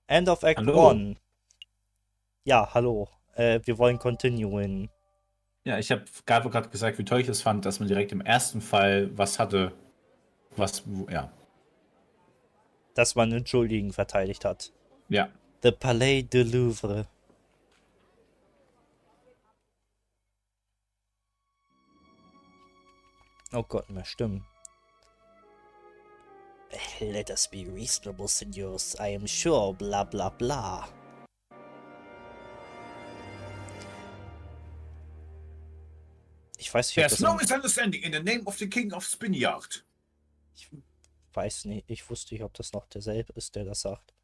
End of Act Hallo. 1. Ja, hallo. Wir wollen continuen. Ja, ich habe Gabo gerade gesagt, wie toll ich es fand, dass man direkt im ersten Fall was hatte, ja. Dass man den Schuldigen verteidigt hat. Ja. The Palais de Louvre. Oh Gott, mehr Stimmen. Let us be reasonable, senors. I am sure, bla bla bla. Ich weiß nicht, ob There's das no im... misunderstanding in the name of the King of Spinyard. Ich weiß nicht, ich wusste nicht, ob das noch derselbe ist, der das sagt.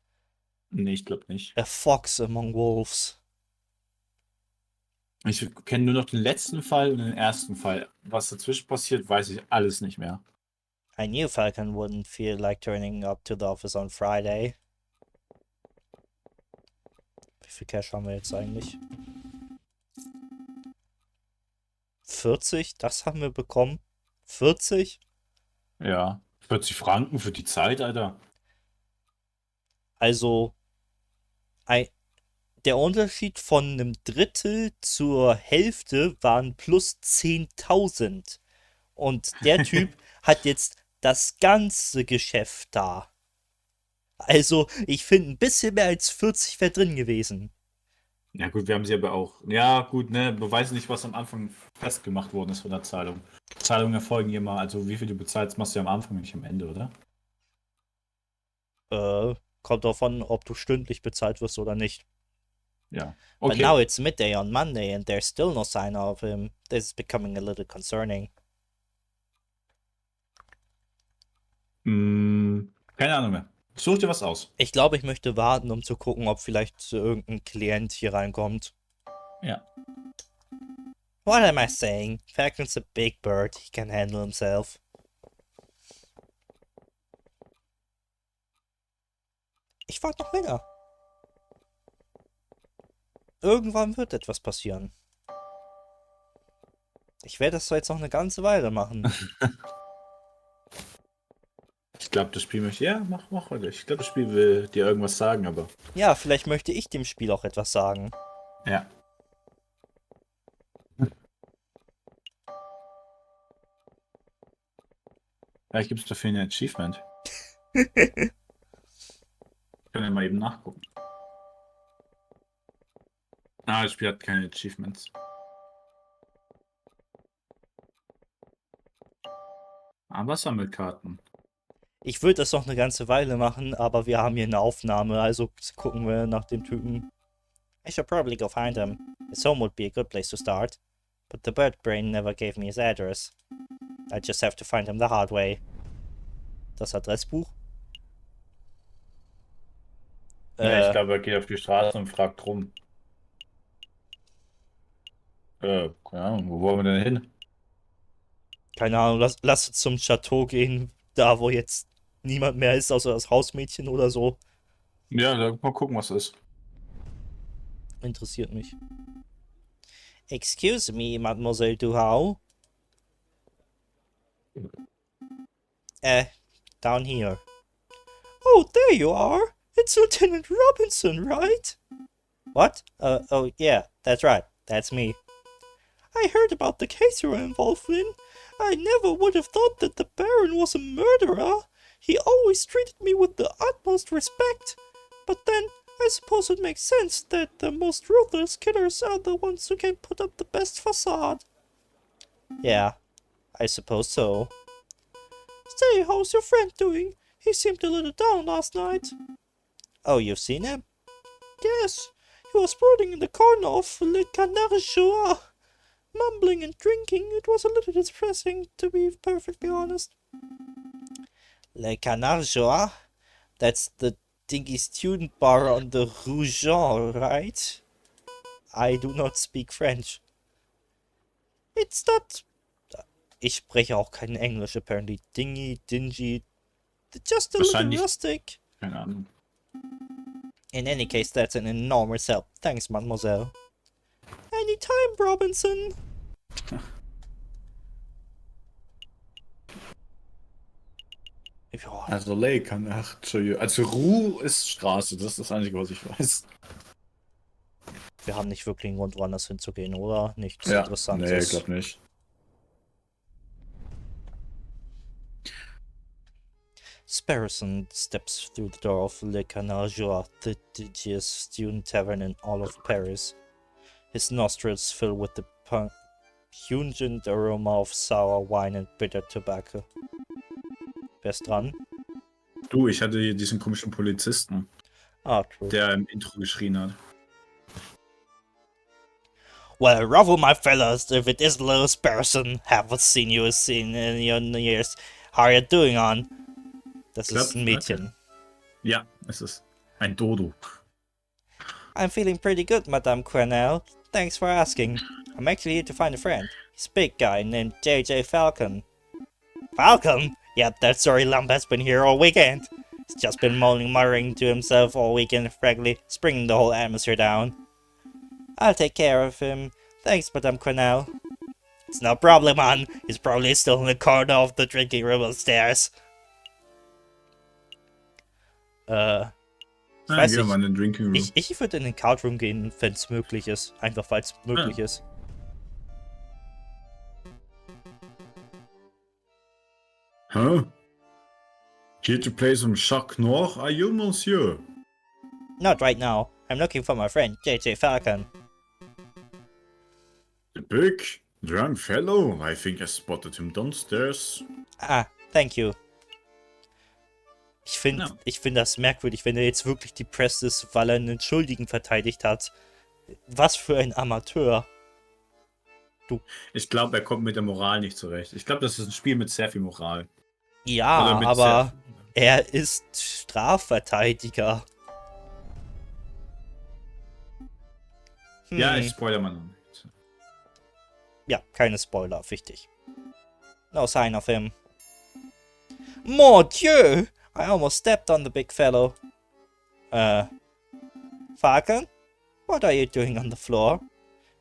Nee, ich glaube nicht. A fox among wolves. Ich kenne nur noch den letzten Fall und den ersten Fall. Was dazwischen passiert, weiß ich alles nicht mehr. I knew Falcon wouldn't feel like turning up to the office on Friday. Wie viel Cash haben wir jetzt eigentlich? 40? Das haben wir bekommen. 40? Ja. 40 Franken für die Zeit, Alter. Also ein, der Unterschied von einem Drittel zur Hälfte waren plus 10.000. Und der Typ hat jetzt das ganze Geschäft da. Also ich finde, ein bisschen mehr als 40 wäre drin gewesen. Ja, gut, wir haben sie aber auch. Ja, gut, ne? Beweise nicht, was am Anfang festgemacht worden ist von der Zahlung. Zahlungen erfolgen immer, also wie viel du bezahlst, machst du ja am Anfang, nicht am Ende, oder? Äh, Kommt davon, ob du stündlich bezahlt wirst oder nicht. Ja. But now Okay. it's midday on Monday and there's still no sign of him. This is becoming a little concerning. Keine Ahnung mehr. Such dir was aus. Ich glaube, ich möchte warten, um zu gucken, ob vielleicht irgendein Klient hier reinkommt. Ja. What am I saying? Falcon's a big bird. He can handle himself. Ich warte noch länger. Irgendwann wird etwas passieren. Ich werde das zwar jetzt noch eine ganze Weile machen. Ich glaube, das Spiel möchte. Ja, mach heute. Ich glaube, das Spiel will dir irgendwas sagen, aber. Ja, vielleicht möchte ich dem Spiel auch etwas sagen. Ja. Vielleicht gibt es dafür ein Achievement. Können wir mal eben nachgucken. Ah, das Spiel hat keine Achievements. Aber Sammelkarten. Ich würde das noch eine ganze Weile machen, aber wir haben hier eine Aufnahme, also gucken wir nach dem Typen. I should probably go find him. His home would be a good place to start. But the bird brain never gave me his address. I just have to find him the hard way. Das Adressbuch? Ja, ich Äh, glaube, er geht auf die Straße und fragt rum. Keine Ahnung, wo wollen wir denn hin? Keine Ahnung, lass uns zum Chateau gehen, da wo jetzt niemand mehr ist, außer das Hausmädchen oder so. Ja, mal gucken, was ist. Interessiert mich. Excuse me, Mademoiselle Duhau. Äh, down here. Oh, there you are. It's Lieutenant Robinson, right? What? Oh, yeah, that's right. That's me. I heard about the case you were involved in. I never would have thought that the Baron was a murderer. He always treated me with the utmost respect. But then, I suppose it makes sense that the most ruthless killers are the ones who can put up the best facade. Yeah, I suppose so. Say, how's your friend doing? He seemed a little down last night. Oh, you've seen him? Yes, he was brooding in the corner of Le Canard mumbling and drinking. It was a little distressing, to be perfectly honest. Le Canard That's the dingy student bar on the Rue Jean, right? I do not speak French. It's not. Ich spreche auch kein Englisch, apparently. Dingy, dingy, just a little Wahrscheinlich, rustic. keine Ahnung. In any case, that's an enormous help. Thanks, mademoiselle. Anytime, Robinson. Ja, Also Lake kann, ach, Entschuldigung. Also Ruhr ist Straße, das ist das Einzige, was ich weiß. wir haben nicht wirklich einen Grund, woanders hinzugehen, oder? Nichts Ja, nee, Interessantes. glaub nicht. Sparrowson steps through the door of Le Canal Joie, the dingiest student tavern in all of Paris. His nostrils fill with the pungent aroma of sour wine and bitter tobacco. Wer ist dran? Du, ich hatte hier diesen komischen Polizisten, Ah, true. der im Intro geschrien hat. Well, Ruffle, my fellows, if it isn't little Sparrowson, haven't seen you in your years. How are you doing on? Das ist ein Mädchen. Ja, es ist ein Dodo. I'm feeling pretty good, Madame Cornell. Thanks for asking. I'm actually here to find a friend. He's a big guy named JJ Falcon. Falcon? Yeah, that sorry lump has been here all weekend. He's just been moaning, muttering to himself all weekend, frankly, bringing the whole atmosphere down. I'll take care of him. Thanks, Madame Cornell. It's no problem, man. He's probably still in the corner of the drinking room upstairs. Ich weiß gehen wir nicht. mal in den Drinking Room. Ich würde in den Card Room gehen, wenn es möglich ist. Einfach weil es möglich ist. Huh? Here to play some Jacques Noir, are you, monsieur? Not right now. I'm looking for my friend, JJ Falcon. The big, drunk fellow? I think I spotted him downstairs. Ah, thank you. Ich Ja. find das merkwürdig, wenn er jetzt wirklich depressed ist, weil er einen Schuldigen verteidigt hat. Was für ein Amateur. Ich glaube, er kommt mit der Moral nicht zurecht. Ich glaube, das ist ein Spiel mit sehr viel Moral. Ja, Oder mit aber er ist Strafverteidiger. Ja, ich spoilere mal noch nicht. Ja, keine Spoiler, wichtig. No sign of him. Mon Dieu! I almost stepped on the big fellow. Falcon? What are you doing on the floor?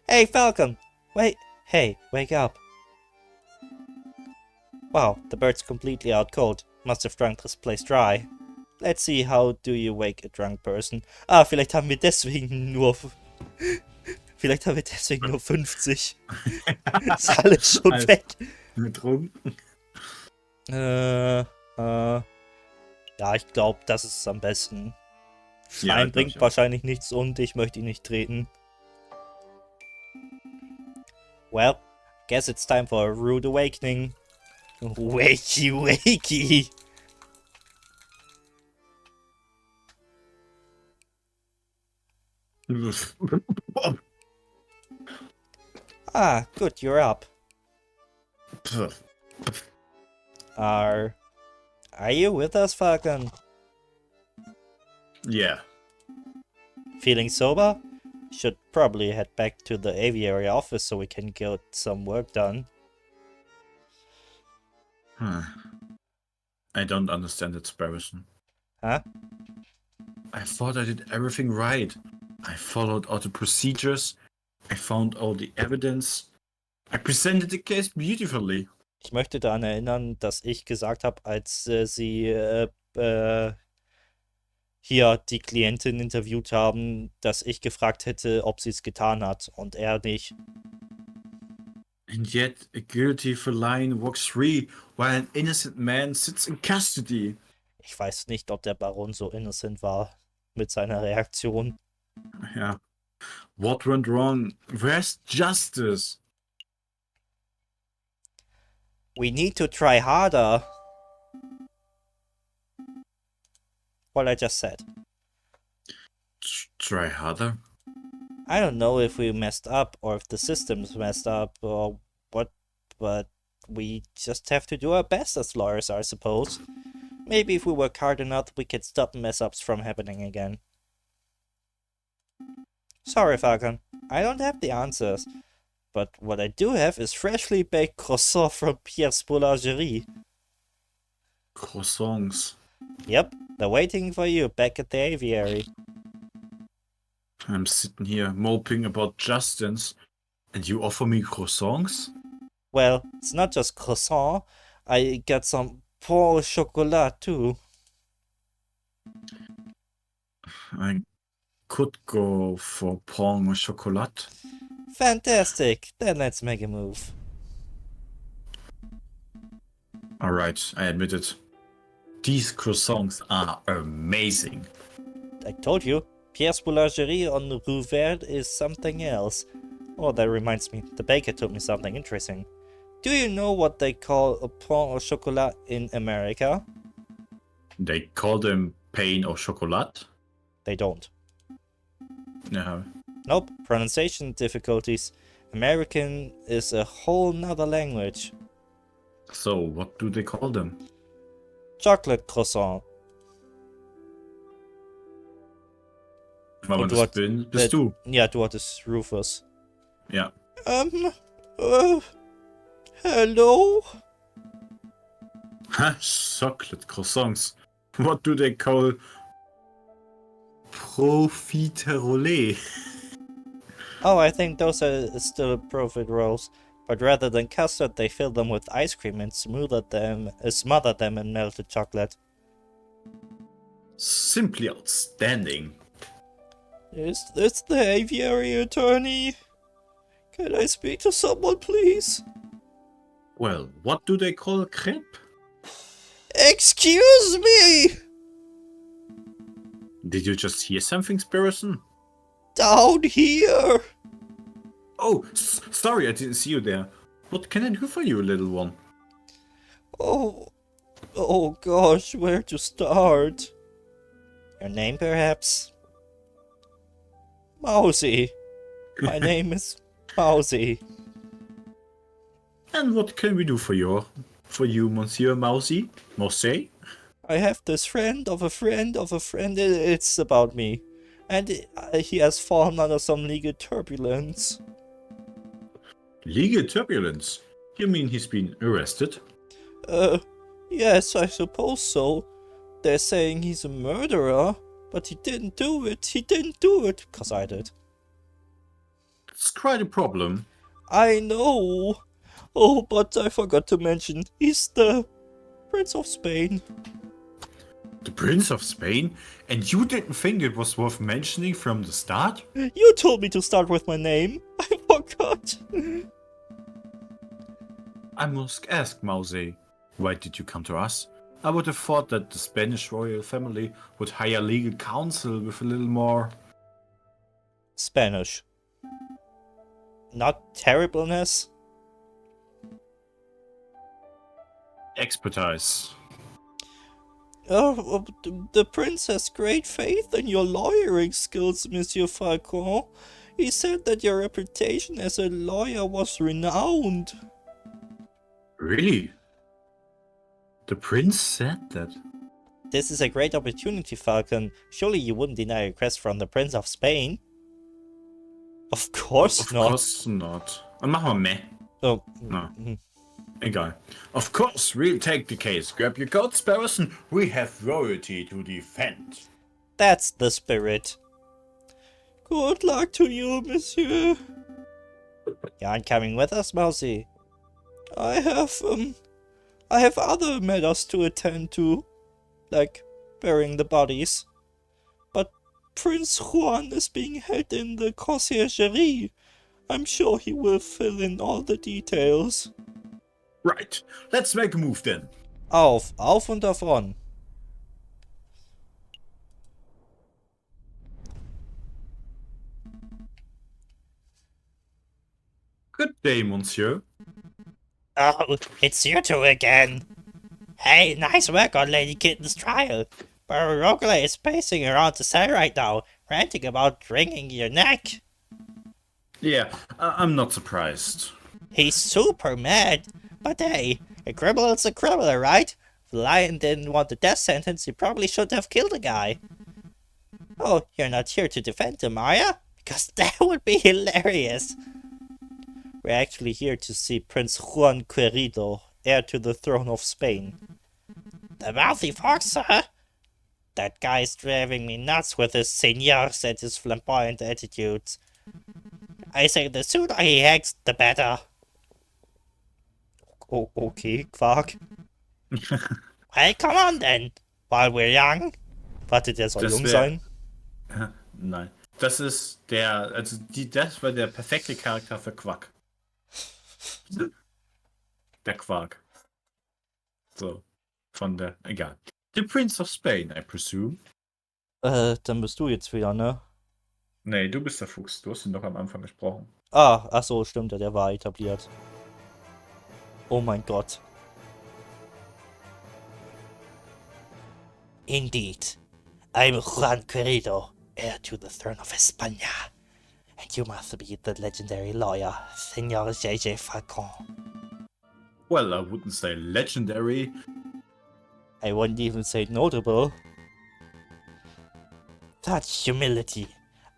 Hey, Falcon! Wait, hey, wake up. Wow, the bird's completely out cold. Must have drunk this place dry. Let's see, how do you wake a drunk person? Ah, vielleicht haben wir deswegen nur... Vielleicht haben wir deswegen nur 50. Ist alles schon Alles weg. Getrunken. Ja, ich glaube, das ist am besten. Schreien Ja, glaub bringt ich auch. wahrscheinlich nichts und ich möchte ihn nicht treten. Well, guess it's time for a rude awakening. Wakey, wakey. Ah, good, you're up. Are you with us, Falcon? Yeah. Feeling sober? Should probably head back to the aviary office so we can get some work done. I don't understand it, Sparrowson. Huh? I thought I did everything right. I followed all the procedures. I found all the evidence. I presented the case beautifully. Ich möchte daran erinnern, dass ich gesagt habe, als sie hier die Klientin interviewt haben, dass ich gefragt hätte, ob sie es getan hat und er nicht. And yet, a guilty feline walks free while an innocent man sits in custody. Ich weiß nicht, ob der Baron so innocent war mit seiner Reaktion. Yeah. What went wrong? Where's justice? We need to try harder. What I just said. Try harder? I don't know if we messed up or if the system's messed up or what, but we just have to do our best as lawyers, I suppose. Maybe if we work hard enough, we can stop mess-ups from happening again. Sorry, Falcon. I don't have the answers. But what I do have is freshly baked croissant from Pierre's Boulangerie. Croissants. Yep, they're waiting for you back at the aviary. I'm sitting here moping about justice, and you offer me croissants? Well, it's not just croissant. I got some pain au chocolat too. I could go for pain au chocolat. Fantastic. Then let's make a move. Alright, I admit it. These croissants are amazing. I told you, Pierre's Boulangerie on Rue Verte is something else. Oh, that reminds me, the baker told me something interesting. Do you know what they call a pain au chocolat in America? They call them pain au chocolat? They don't. No. Nope, pronunciation difficulties. American is a whole nother language. So, what do they call them? Chocolate croissant. Maar Und wat bist du? Ja, du hattest Rufus. Ja. Hello? Ha, chocolate croissants. What do they call profiterole? Oh, I think those are still profit rolls. But rather than custard, they fill them with ice cream and smother them in melted chocolate. Simply outstanding. Is this the aviary attorney? Can I speak to someone, please? Well, what do they call crepe? Excuse me! Did you just hear something, Spirison? Down here! Oh, sorry, I didn't see you there. What can I do for you, little one? Oh gosh, where to start? Your name, perhaps? Mousy. My name is Mousy. And what can we do for you, Monsieur Mousy? Mousy? I have this friend of a friend of a friend. It's about me. And he has fallen under some legal turbulence. Legal turbulence? You mean he's been arrested? Yes, I suppose so. They're saying he's a murderer, but he didn't do it. He didn't do it, because I did. It's quite a problem. I know. Oh, but I forgot to mention, he's the Prince of Spain. The Prince of Spain? And you didn't think it was worth mentioning from the start? You told me to start with my name. I forgot. I must ask, Mousy, why did you come to us? I would have thought that the Spanish royal family would hire legal counsel with a little more... Spanish. Not terribleness? expertise. Oh, the prince has great faith in your lawyering skills, Monsieur Falcon. He said that your reputation as a lawyer was renowned. Really? The prince said that? This is a great opportunity, Falcon. Surely you wouldn't deny a request from the Prince of Spain? Of course not. Of course not. Dann machen wir meh. Oh. No. Egal. Of course, we'll take the case. Grab your coat, Sparrows, and we have royalty to defend. That's the spirit. Good luck to you, monsieur. You aren't coming with us, Mousy? I have other matters to attend to, like burying the bodies. But Prince Juan is being held in the conciergerie. I'm sure he will fill in all the details. Right, let's make a move then. Auf und davon. Good day, monsieur. Oh, it's you two again. Hey, nice work on Lady Kitten's trial. Barogla is pacing around the cell right now, ranting about wringing your neck. Yeah, I'm not surprised. He's super mad. But hey, a criminal's a criminal, right? If the lion didn't want the death sentence, he probably should have killed the guy. Oh, you're not here to defend him, are ya? Because that would be hilarious. We're actually here to see Prince Juan Querido, heir to the throne of Spain. The mouthy fox, sir? That guy's driving me nuts with his seigneurs and his flamboyant attitudes. I say the sooner he hangs, the better. Oh, okay, Quark. Hey, come on then, while we're young. Warte, der soll Das jung wär- sein? Nein. Das ist der, also das war der perfekte Charakter für Quack. Der Quark. So. Von der, egal. The Prince of Spain, I presume. Dann bist du jetzt wieder, ne? Nee, du bist der Fuchs. Du hast ihn doch am Anfang gesprochen. Ach so, stimmt, der war etabliert. Oh mein Gott. Indeed. I'm Juan Querido, heir to the throne of España. And you must be the legendary lawyer, Senor J.J. Falcon. Well, I wouldn't say legendary. I wouldn't even say notable. Such humility.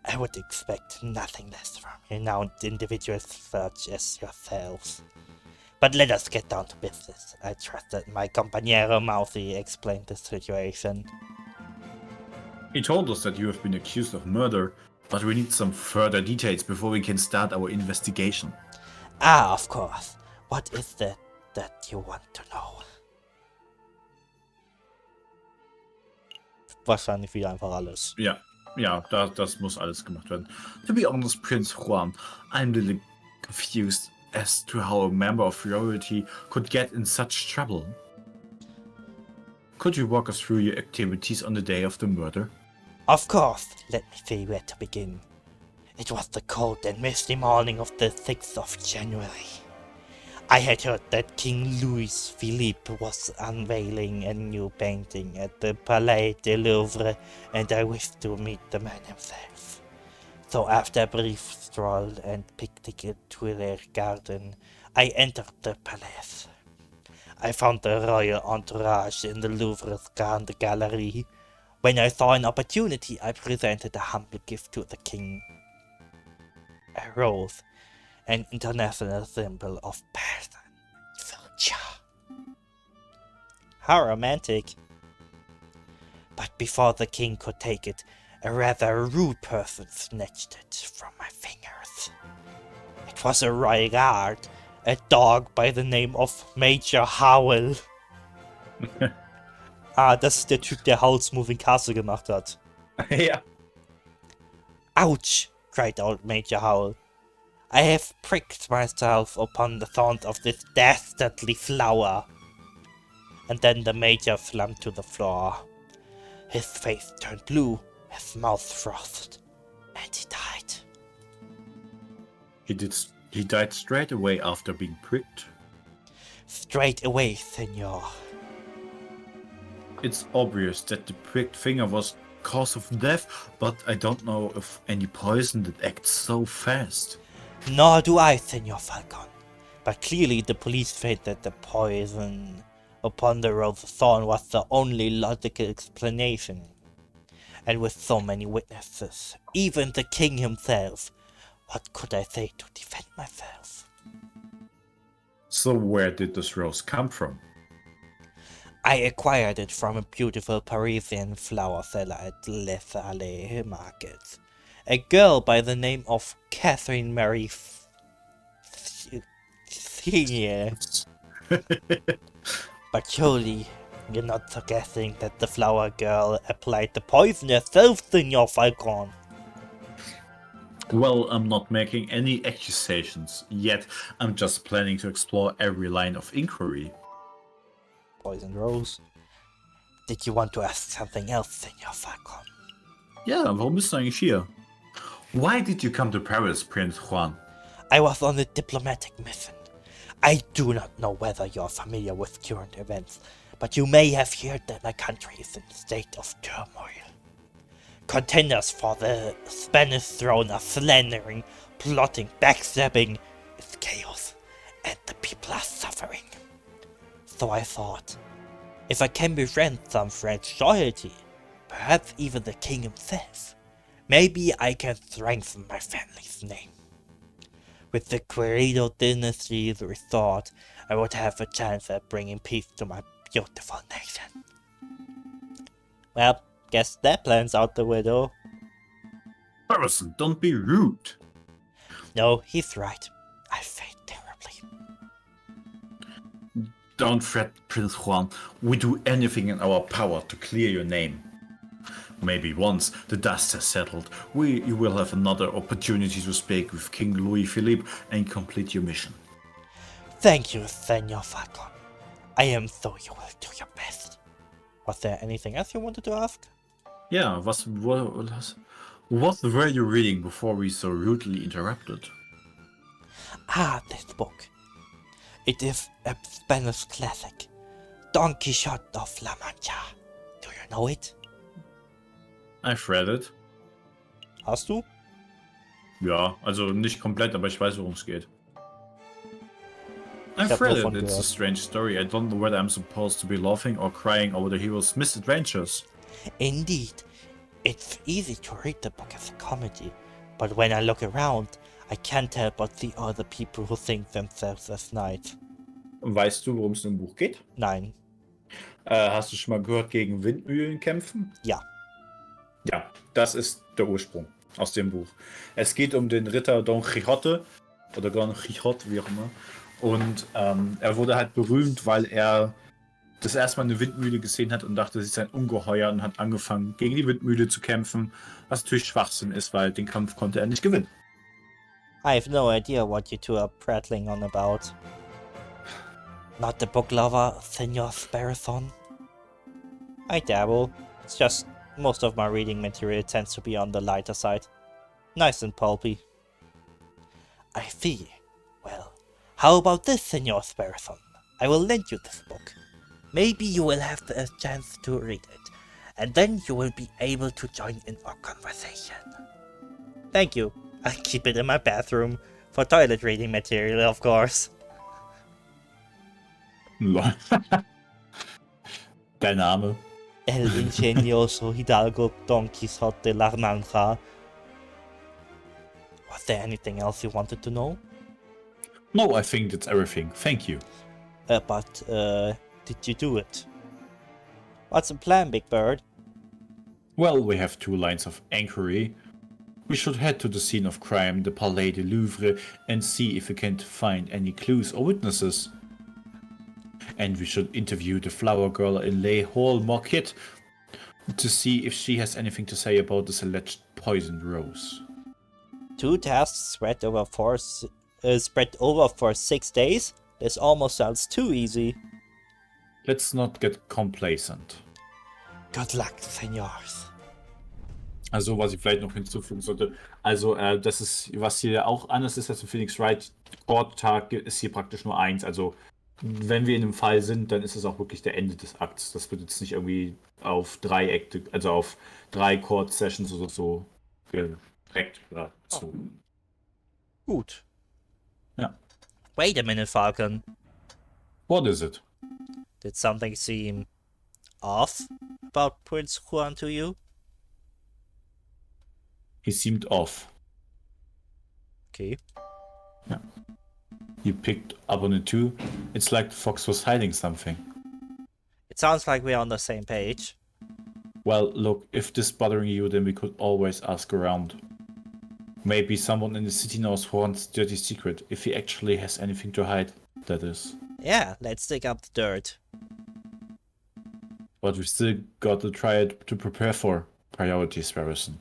I would expect nothing less from renowned individuals such as yourselves. But let us get down to business. I trust that my compañero Mouthy explained the situation. He told us that you have been accused of murder, but we need some further details before we can start our investigation. Ah, of course. What is that you want to know? Wahrscheinlich wieder einfach alles. Ja, das muss alles gemacht werden. To be honest, Prince Juan, I'm a little confused as to how a member of royalty could get in such trouble. Could you walk us through your activities on the day of the murder? Of course. Let me see where to begin. It was the cold and misty morning of the 6th of January. I had heard that King Louis Philippe was unveiling a new painting at the Palais de Louvre, and I wished to meet the man himself. So after a brief stroll and picnic at Tuileries Garden, I entered the palace. I found the royal entourage in the Louvre's Grand Gallery. When I saw an opportunity, I presented a humble gift to the king. A rose, an international symbol of passion and virtue. How romantic. But before the king could take it, a rather rude person snatched it from my fingers. It was a royal guard, a dog by the name of Major Howell. Das ist der Typ, der Howl's Moving Castle gemacht hat. Ja. Ouch! Cried out Major Howell. I have pricked myself upon the thorns of this dastardly flower. And then the Major slumped to the floor. His face turned blue, his mouth frothed, and he died. He died straight away after being pricked. Straight away, senor. It's obvious that the pricked finger was cause of death, but I don't know of any poison that acts so fast. Nor do I, Senor Falcon. But clearly the police felt that the poison upon the rose of thorn was the only logical explanation. And with so many witnesses, even the king himself, what could I say to defend myself? So where did this rose come from? I acquired it from a beautiful Parisian flower seller at Les Allées Market. A girl by the name of Catherine Mary Senior. But surely you're not suggesting that the flower girl applied the poison herself, Senor Falcon. Well, I'm not making any accusations yet. I'm just planning to explore every line of inquiry. Poison Rose. Did you want to ask something else, Senor Falcon? Ja, warum bist du eigentlich hier? Why did you come to Paris, Prince Juan? I was on a diplomatic mission. I do not know whether you are familiar with current events, but you may have heard that my country is in a state of turmoil. Contenders for the Spanish throne are slandering, plotting, backstabbing. It's chaos, and the people are suffering. So I thought, if I can befriend some French royalty, perhaps even the king himself, maybe I can strengthen my family's name. With the Querido dynasty's restored, I would have a chance at bringing peace to my beautiful nation. Well, guess that plan's out the window. Harrison, don't be rude. No, he's right. I failed terribly. Don't fret, Prince Juan. We do anything in our power to clear your name. Maybe once the dust has settled, you will have another opportunity to speak with King Louis Philippe and complete your mission. Thank you, Senor Falcon. I am sure you will do your best. Was there anything else you wanted to ask? Yeah, what were you reading before we so rudely interrupted? Ah, this book. It is a Spanish classic, Don Quixote of La Mancha. Do you know it? I've read it. Hast du? Ja, also nicht komplett, aber ich weiß, worum es geht. hab I've nur read von it. It's a gehört. strange story. I don't know whether I'm supposed to be laughing or crying over the hero's misadventures. Indeed. It's easy to read the book as a comedy, but when I look around, I can't help but see other people who think themselves as knights. Weißt du, worum es im Buch geht? Nein. Hast du schon mal gehört, gegen Windmühlen kämpfen? Ja. Ja, das ist der Ursprung aus dem Buch. Es geht um den Ritter Don Quixote oder Don Quixote, wie auch immer. Und er wurde halt berühmt, weil er das erste Mal eine Windmühle gesehen hat und dachte, sie ist ein Ungeheuer und hat angefangen, gegen die Windmühle zu kämpfen, was natürlich Schwachsinn ist, weil den Kampf konnte er nicht gewinnen. I have no idea what you two are prattling on about. Not the book lover, Senor Sparrowson? I dabble. It's just most of my reading material tends to be on the lighter side. Nice and pulpy. I see. Well, how about this, Senor Sparrowson? I will lend you this book. Maybe you will have a chance to read it, and then you will be able to join in our conversation. Thank you. I'll keep it in my bathroom. For toilet reading material, of course. Lol. Der Name. El ingenioso Hidalgo Don Quixote de la Mancha. Was there anything else you wanted to know? No, I think that's everything. Thank you. But did you do it? What's the plan, Big Bird? Well, we have 2 lines of inquiry. We should head to the scene of crime, the Palais du Louvre, and see if we can find any clues or witnesses. And we should interview the flower girl in Les Hall Market to see if she has anything to say about this alleged poisoned rose. 2 tasks spread over for 6 days? This almost sounds too easy. Let's not get complacent. Good luck, senors. Also, was ich vielleicht noch hinzufügen sollte, also das ist, was hier auch anders ist als im Phoenix Wright, Court-Tag ist hier praktisch nur 1. Also, wenn wir in einem Fall sind, dann ist es auch wirklich der Ende des Akts. Das wird jetzt nicht irgendwie auf 3 Akte, also auf 3 Court-Sessions oder so direkt dazu. Gut. Ja. Wait a minute, Falcon. What is it? Did something seem off about Prince Juan to you? He seemed off. Okay. Yeah. You picked up on it too? It's like the fox was hiding something. It sounds like we're on the same page. Well, look, if this is bothering you, then we could always ask around. Maybe someone in the city knows Juan's dirty secret, if he actually has anything to hide, that is. Yeah, let's dig up the dirt. But we still got to try it to prepare for. Priorities, Harrison.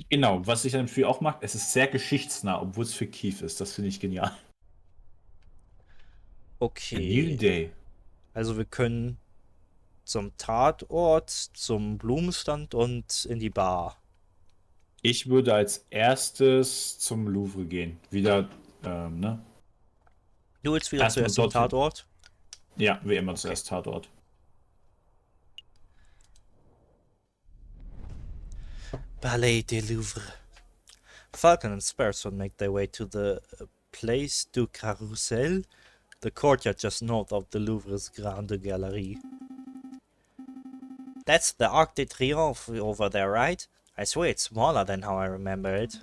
Genau, was ich an dem Spiel auch mag, es ist sehr geschichtsnah, obwohl es fiktiv ist. Das finde ich genial. A new Okay. day. Also wir können zum Tatort, zum Blumenstand und in die Bar. Ich würde als erstes zum Louvre gehen. Wieder, ne? Du willst wieder Erstmal zuerst zum dorthin. Tatort? Ja, wie immer zuerst Tatort. Palais du Louvre. Falcon and Sparrowson make their way to the Place du Carrousel, the courtyard just north of the Louvre's Grande Galerie. That's the Arc de Triomphe over there, right? I swear it's smaller than how I remember it.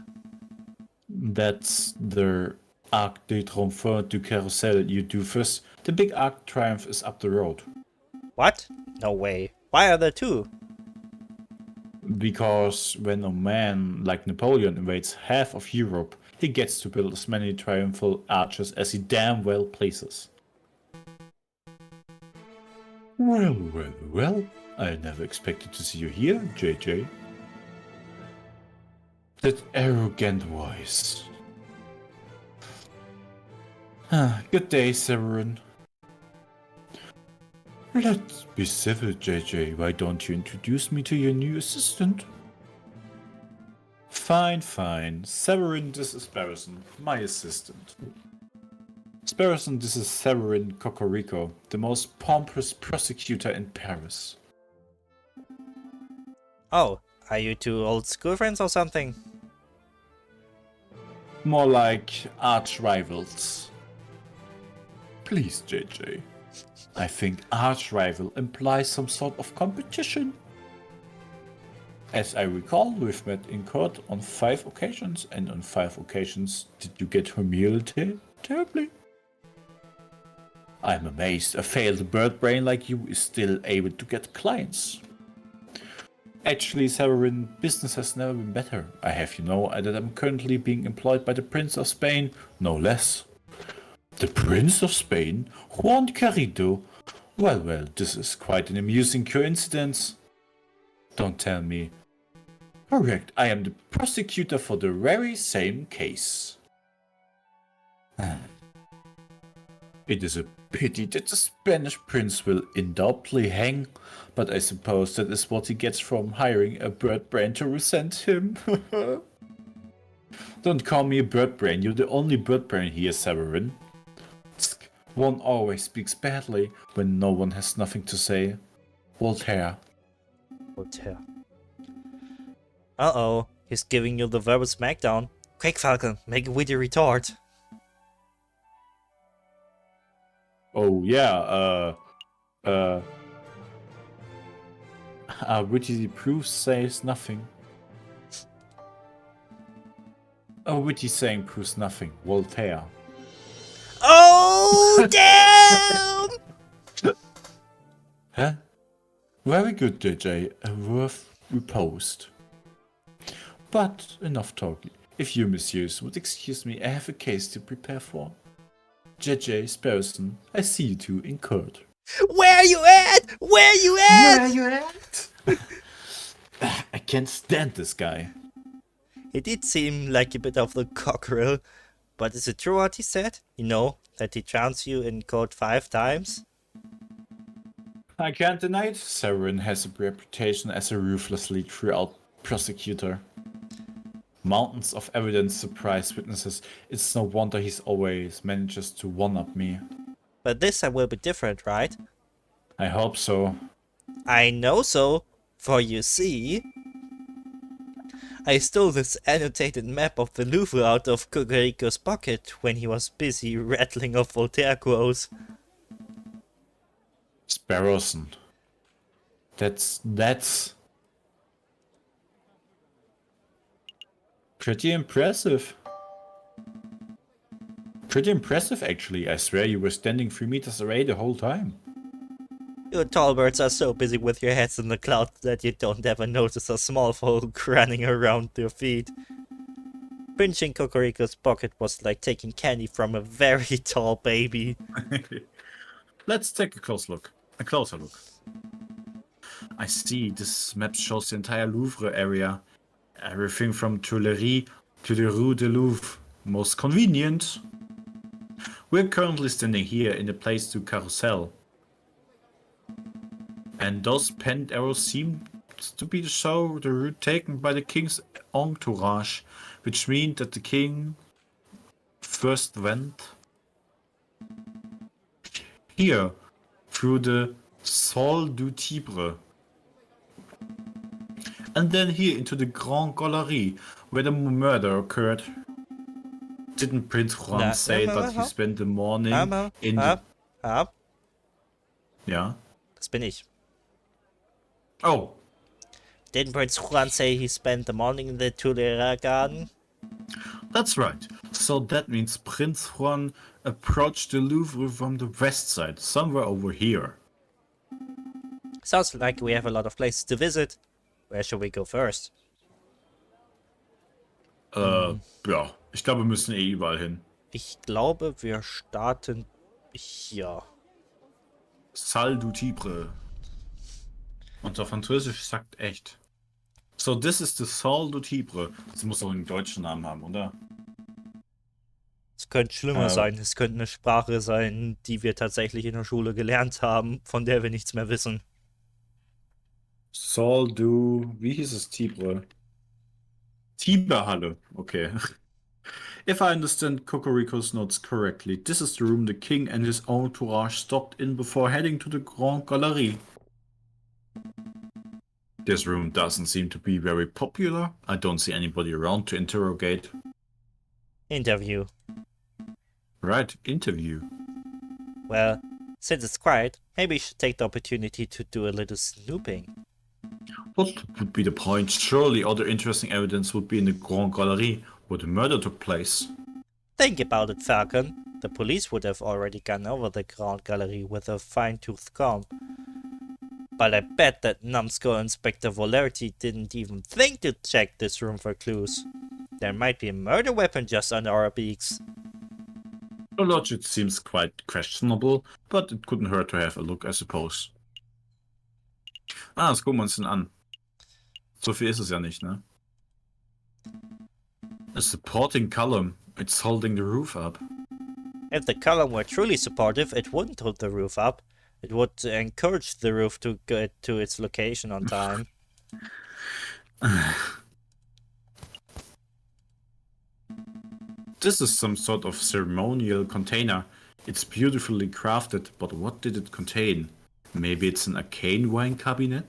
That's the Arc de Triomphe du Carrousel, you doofus. The big Arc Triumph is up the road. What? No way. Why are there 2? Because when a man like Napoleon invades half of Europe, he gets to build as many triumphal arches as he damn well pleases. Well, I never expected to see you here, JJ. That arrogant voice. Good day, Severin. Let's be civil, JJ. Why don't you introduce me to your new assistant? Fine. Severin, this is Barrison, my assistant. Barrison, this is Severin Cocorico, the most pompous prosecutor in Paris. Oh, are you two old school friends or something? More like arch rivals. Please, JJ. I think arch rival implies some sort of competition. As I recall, we've met in court on 5 occasions, and on 5 occasions did you get humiliated terribly. I'm amazed a failed bird brain like you is still able to get clients. Actually, Severin, business has never been better. I have you know that I'm currently being employed by the Prince of Spain, no less. The Prince of Spain? Juan Carrito? Well, this is quite an amusing coincidence. Don't tell me. Correct, I am the prosecutor for the very same case. It is a pity that the Spanish prince will undoubtedly hang, but I suppose that is what he gets from hiring a bird brain to resent him. Don't call me a bird brain, you're the only bird brain here, Severin. One always speaks badly when no one has nothing to say. Voltaire. Uh-oh, he's giving you the verbal smackdown. Quick, Falcon, make a witty retort. Oh yeah, witty proof says nothing. A witty saying proves nothing. Voltaire. Oh, damn! Huh? Very good, JJ. Worth repost. But enough talking. If you, messieurs, would excuse me, I have a case to prepare for. JJ, Sparrowson, I see you two in court. Where you at? Where you at? I can't stand this guy. It did seem like a bit of the cockerel, but is it true what he said? You know, that he trounced you in court 5 times? I can't deny it. Severin has a reputation as a ruthlessly throughout prosecutor. Mountains of evidence surprise witnesses. It's no wonder he's always manages to one-up me. But this time will be different, right? I hope so. I know so, for you see, I stole this annotated map of the Louvre out of Cocorico's pocket when he was busy rattling off Voltaire quotes. Sparrowson. That's pretty impressive. Pretty impressive, actually. I swear you were standing 3 meters away the whole time. You tall birds are so busy with your heads in the clouds that you don't ever notice a small folk running around your feet. Pinching Cocorico's pocket was like taking candy from a very tall baby. Let's take a closer look. I see this map shows the entire Louvre area. Everything from Tuileries to the Rue de Louvre. Most convenient. We're currently standing here in the place du Carousel. And those penned arrows seem to be to show the route taken by the king's entourage, which means that the king first went here through the Salle du Tibre, and then here into the Grand Galerie where the murder occurred. Didn't Prince Juan say that he spent the morning in the... Ja? Das bin ich. Oh, Didn't Prince Juan say he spent the morning in the Tuileries garden? that's right. So that means Prince Juan approached the Louvre from the west side, somewhere over here. Sounds like we have a lot of places to visit. Where should we go first? Yeah. Ich glaube, wir müssen eh überall hin. Ich glaube, wir starten hier. Salle du Tibre. Und auf Französisch sagt echt. So, this is the Salle du Tibre. Das muss doch einen deutschen Namen haben, oder? Es könnte schlimmer Äh, sein. Es könnte eine Sprache sein, die wir tatsächlich in der Schule gelernt haben, von der wir nichts mehr wissen. Salle du. Wie hieß es Tibre? Tiberhalle. Okay. If I understand Cocorico's notes correctly, this is the room the king and his entourage stopped in before heading to the Grand Galerie. This room doesn't seem to be very popular. I don't see anybody around to interrogate. Interview. Right, interview. Well, since it's quiet, maybe you should take the opportunity to do a little snooping. What would be the point? Surely other interesting evidence would be in the Grand Galerie, where the murder took place. Think about it, Falcon. The police would have already gone over the Grand Gallery with a fine-tooth comb. But I bet that numbskull Inspector Volarity didn't even think to check this room for clues. There might be a murder weapon just under our beaks. The logic seems quite questionable, but it couldn't hurt to have a look, I suppose. Das gucken wir uns denn an. So viel ist es ja nicht, ne? A supporting column. It's holding the roof up. If the column were truly supportive, it wouldn't hold the roof up. It would encourage the roof to get to its location on time. This is some sort of ceremonial container. It's beautifully crafted, but what did it contain? Maybe it's an arcane wine cabinet?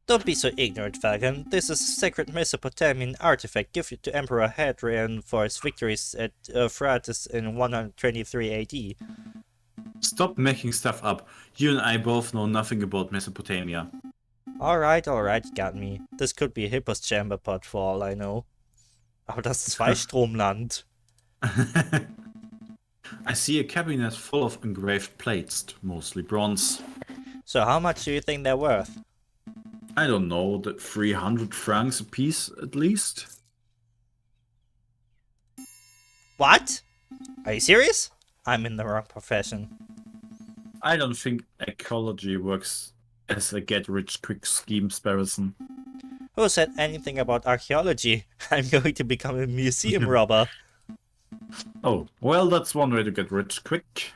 Don't be so ignorant, Falcon. This is a sacred Mesopotamian artifact given to Emperor Hadrian for his victories at Euphrates in 123 AD. Stop making stuff up. You and I both know nothing about Mesopotamia. Alright, got me. This could be a Hippos chamber pot for all I know. Aber das Zweistromland. I see a cabinet full of engraved plates, mostly bronze. So how much do you think they're worth? I don't know, the 300 francs a piece at least? What? Are you serious? I'm in the wrong profession. I don't think ecology works as a get-rich-quick scheme, Sparrison. Who said anything about archaeology? I'm going to become a museum robber. Oh, well, that's one way to get rich quick.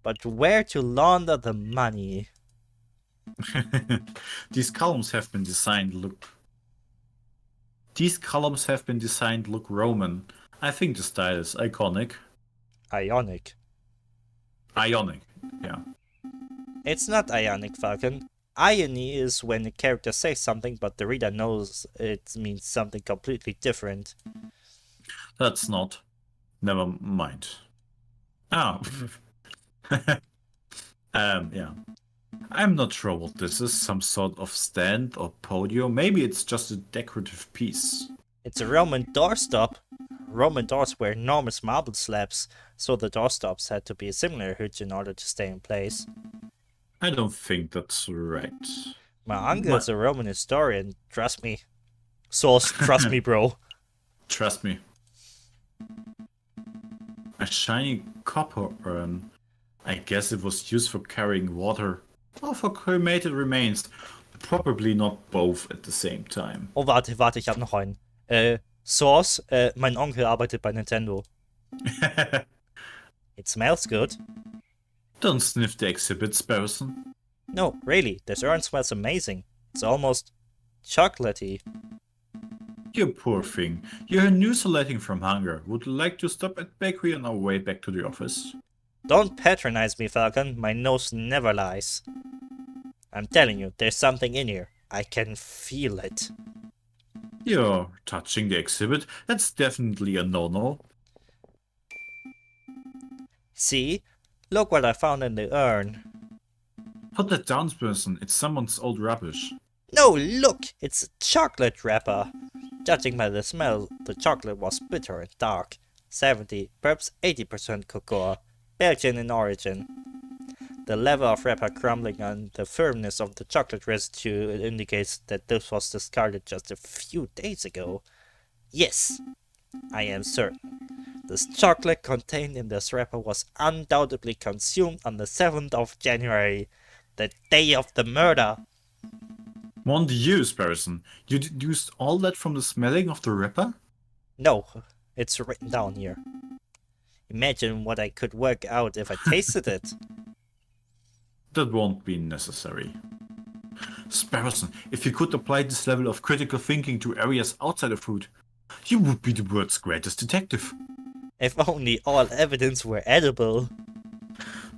But where to launder the money? These columns have been designed look Roman. I think the style is iconic. Ionic. Ionic, yeah. It's not ionic, Falcon. Irony is when a character says something but the reader knows it means something completely different. That's not. Never mind. Oh. Yeah. I'm not sure what this is. Some sort of stand or podium. Maybe it's just a decorative piece. It's a Roman doorstop. Roman doors were enormous marble slabs, so the doorstops had to be a similar hitch in order to stay in place. I don't think that's right. My uncle is a Roman historian, trust me. Source, trust me, bro. Trust me. A shiny copper urn. I guess it was used for carrying water. Or for cremated remains. Probably not both at the same time. Oh, warte, ich hab noch einen. Source, mein Onkel arbeitet bei Nintendo. It smells good. Don't sniff the exhibit, Sparrison. No, really, this urn smells amazing. It's almost chocolatey. You poor thing. You're hallucinating from hunger. Would you like to stop at bakery on our way back to the office? Don't patronize me, Falcon. My nose never lies. I'm telling you, there's something in here. I can feel it. You're touching the exhibit? That's definitely a no-no. See? Look what I found in the urn. Put that down, Sparrison. It's someone's old rubbish. No, look! It's a chocolate wrapper. Judging by the smell, the chocolate was bitter and dark. 70, perhaps 80% cocoa. Belgian in origin. The level of wrapper crumbling and the firmness of the chocolate residue indicates that this was discarded just a few days ago. Yes, I am certain. This chocolate contained in this wrapper was undoubtedly consumed on the 7th of January, the day of the murder. Mon Dieu, person. You deduced all that from the smelling of the wrapper? No, it's written down here. Imagine what I could work out if I tasted it. That won't be necessary. Sparrowson, if you could apply this level of critical thinking to areas outside of food, you would be the world's greatest detective. If only all evidence were edible.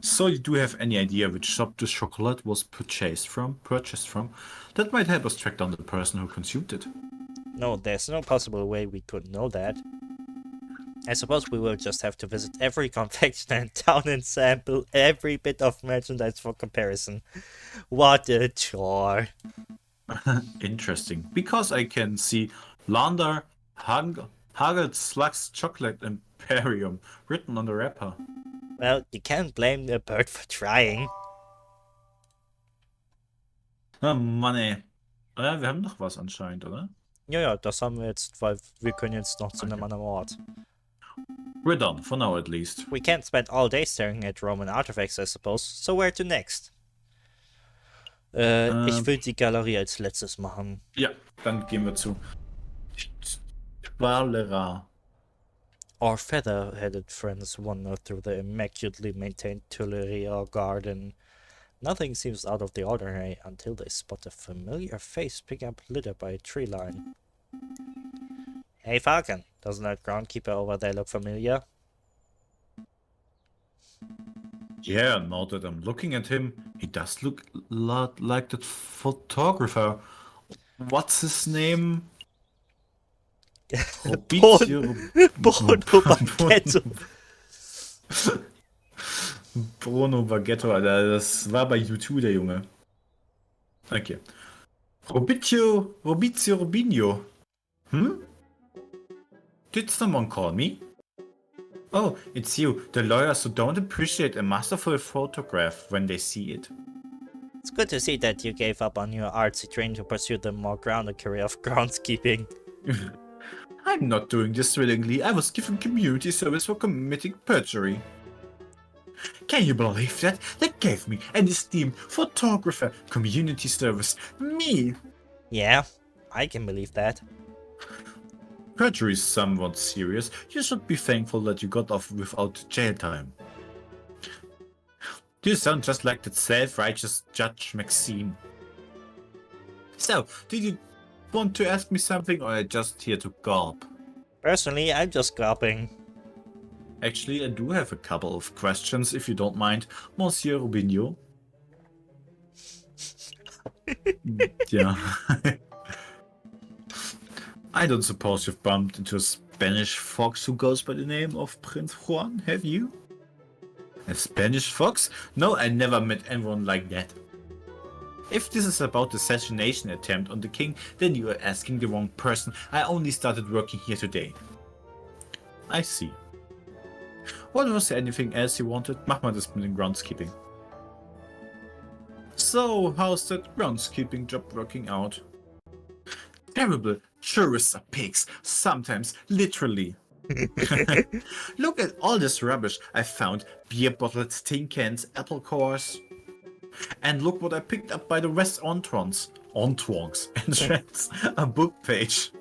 So you do have any idea which shop this chocolate was purchased from? That might help us track down the person who consumed it. No, there's no possible way we could know that. I suppose we will just have to visit every confectioner in town and sample every bit of merchandise for comparison. What a chore. Interesting, because I can see Lander Hagel Slugs Chocolate Imperium written on the wrapper. Well, you can't blame the bird for trying. Oh Mann ey. Ja, wir haben noch was anscheinend, oder? Ja, das haben wir jetzt, weil wir können jetzt noch zu einem Okay. anderen Ort. We're done, for now at least. We can't spend all day staring at Roman artifacts, I suppose, so where to next? Ich will die Galerie als letztes machen. Ja, dann gehen wir zu Valera. Our feather-headed friends wander through the immaculately maintained Tuileries garden. Nothing seems out of the ordinary until they spot a familiar face picking up litter by a tree line. Hey Falcon, doesn't that groundkeeper over there look familiar? Yeah, now that I'm looking at him, he does look a lot like that photographer. What's his name? Bruno Baguetto. Bruno Baguetto, Alter, das war bei U2 der Junge. Okay. Robizio Rubinho. Did someone call me? Oh, it's you, the lawyers who don't appreciate a masterful photograph when they see it. It's good to see that you gave up on your artsy training to pursue the more grounded career of groundskeeping. I'm not doing this willingly. I was given community service for committing perjury. Can you believe that? They gave me an esteemed photographer community service. Me! Yeah, I can believe that. Perjury is somewhat serious. You should be thankful that you got off without jail time. You sound just like that self-righteous Judge Maxime. So, did you want to ask me something, or are you just here to gulp? Personally, I'm just gulping. Actually, I do have a couple of questions, if you don't mind, Monsieur Rubinho. Yeah. I don't suppose you've bumped into a Spanish fox who goes by the name of Prince Juan, have you? A Spanish fox? No, I never met anyone like that. If this is about the assassination attempt on the king, then you are asking the wrong person. I only started working here today. I see. What was there anything else you wanted? Mach mal das mit dem Groundskeeping. So, how's that groundskeeping job working out? Terrible. Tourists are pigs. Sometimes, literally. Look at all this rubbish I found. Beer bottles, tin cans, apple cores. And look what I picked up by the West entrance. Entrance. A book page.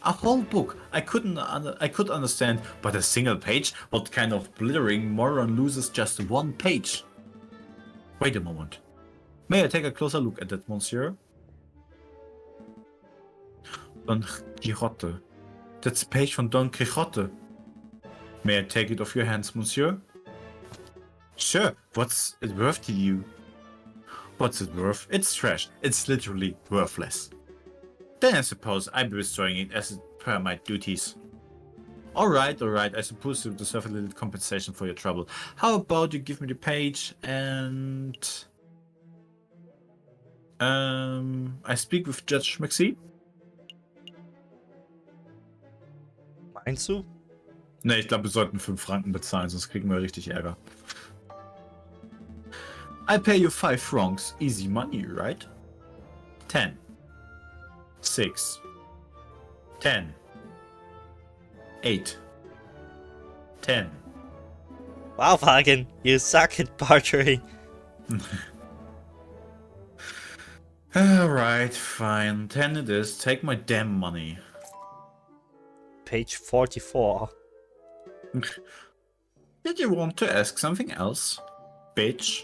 A whole book. I could understand, but a single page? What kind of blithering moron loses just one page? Wait a moment. May I take a closer look at that, monsieur? Don Quixote. That's a page from Don Quixote. May I take it off your hands, monsieur? Sure, what's it worth to you? What's it worth? It's trash. It's literally worthless. Then I suppose I'll be restoring it as per my duties. Alright, I suppose you deserve a little compensation for your trouble. How about you give me the page and... I speak with Judge Maxime? Meinst du? Ne, ich glaube, wir sollten 5 Franken bezahlen, sonst kriegen wir richtig Ärger. I pay you 5 francs. Easy money, right? 10. 6. 10. 8. 10. Wow, Wagen, you suck at bartering. Alright, fine. 10 it is. Take my damn money. Page 44. Did you want to ask something else? Bitch.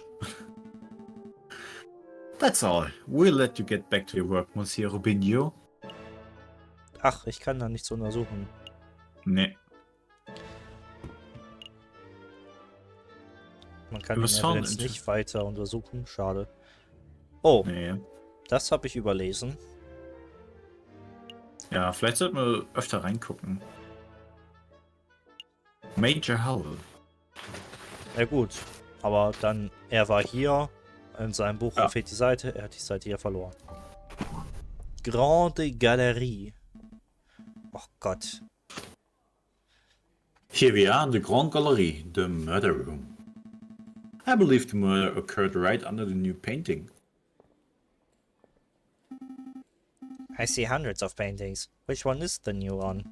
That's all. We'll let you get back to your work, Monsieur Rubinho. Ach, ich kann da nichts untersuchen. Nee. Man kann Du den bist found Evidenz into- nicht weiter untersuchen. Schade. Oh, Nee. das habe ich überlesen. Ja, vielleicht sollten wir öfter reingucken. Major Howell. Ja gut, aber dann, er war hier, in seinem Buch Ja. fehlt die Seite, er hat die Seite hier verloren. Grande Galerie. Oh Gott. Here we are in the Grand Gallery, the murder room. I believe the murder occurred right under the new painting. I see hundreds of paintings. Which one is the new one?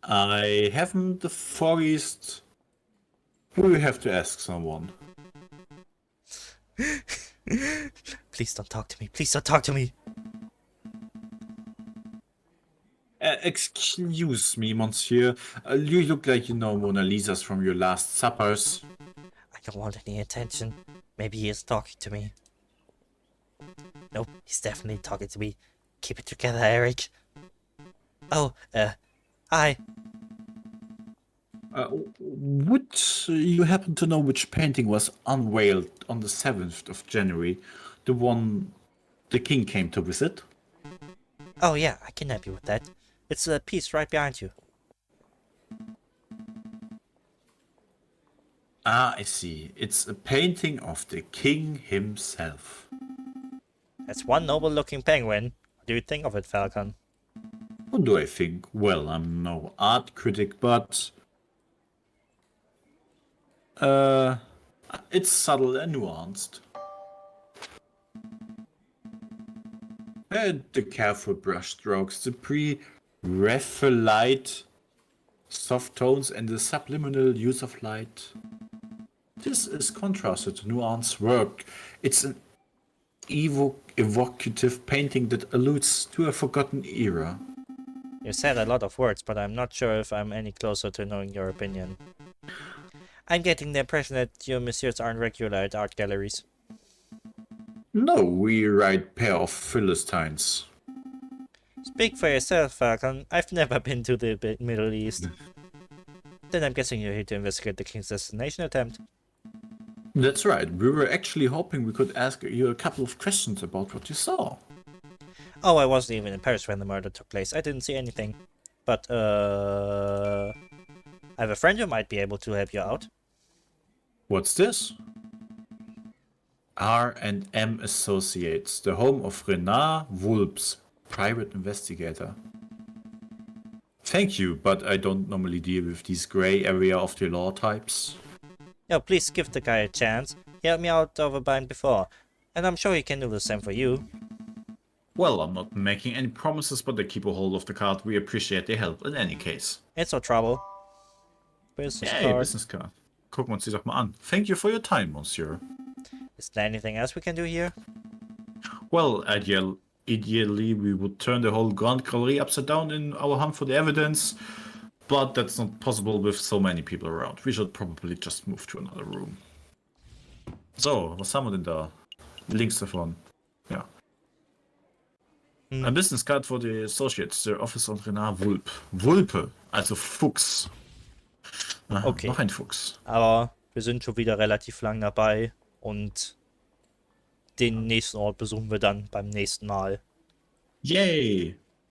I haven't the foggiest. We have to ask someone. Please don't talk to me. Please don't talk to me. Excuse me, monsieur. You look like you know Mona Lisa's from your last suppers. I don't want any attention. Maybe he is talking to me. Nope, he's definitely talking to me. Keep it together, Eric. Oh, hi. Would you happen to know which painting was unveiled on the 7th of January? The one the king came to visit? Oh yeah, I can help you with that. It's a piece right behind you. Ah, I see. It's a painting of the king himself. That's one noble-looking penguin. What do you think of it, Falcon? What do I think? Well, I'm no art critic, but... it's subtle and nuanced. The careful brushstrokes, the pre-Raphaelite soft tones and the subliminal use of light. This is contrasted to nuanced work. It's an evocative painting that alludes to a forgotten era. You said a lot of words, but I'm not sure if I'm any closer to knowing your opinion. I'm getting the impression that you messieurs aren't regular at art galleries. No, we ride pair of Philistines. Speak for yourself, Falcon. I've never been to the Middle East. Then I'm guessing you're here to investigate the king's assassination attempt. That's right. We were actually hoping we could ask you a couple of questions about what you saw. Oh, I wasn't even in Paris when the murder took place. I didn't see anything. But, I have a friend who might be able to help you out. What's this? R&M Associates, the home of Renard Wulps, private investigator. Thank you, but I don't normally deal with these gray area of the law types. Yo, please give the guy a chance. He helped me out of a bind before. And I'm sure he can do the same for you. Well, I'm not making any promises, but I keep a hold of the card. We appreciate the help in any case. It's no trouble. Business Hey, card. business card. Gucken wir uns die doch mal an. Thank you for your time, monsieur. Is there anything else we can do here? Well, ideally, we would turn the whole Grand Gallery upside down in our hunt for the evidence, but that's not possible with so many people around. We should probably just move to another room. So, was haben wir denn da? Links davon. Ja. Ein Business Card for the Associates, der Office of Renard Wulp. Wulpe, also Fuchs. Aha, Okay. Noch ein Fuchs. Aber wir sind schon wieder relativ lang dabei und den nächsten Ort besuchen wir dann beim nächsten Mal. Yay!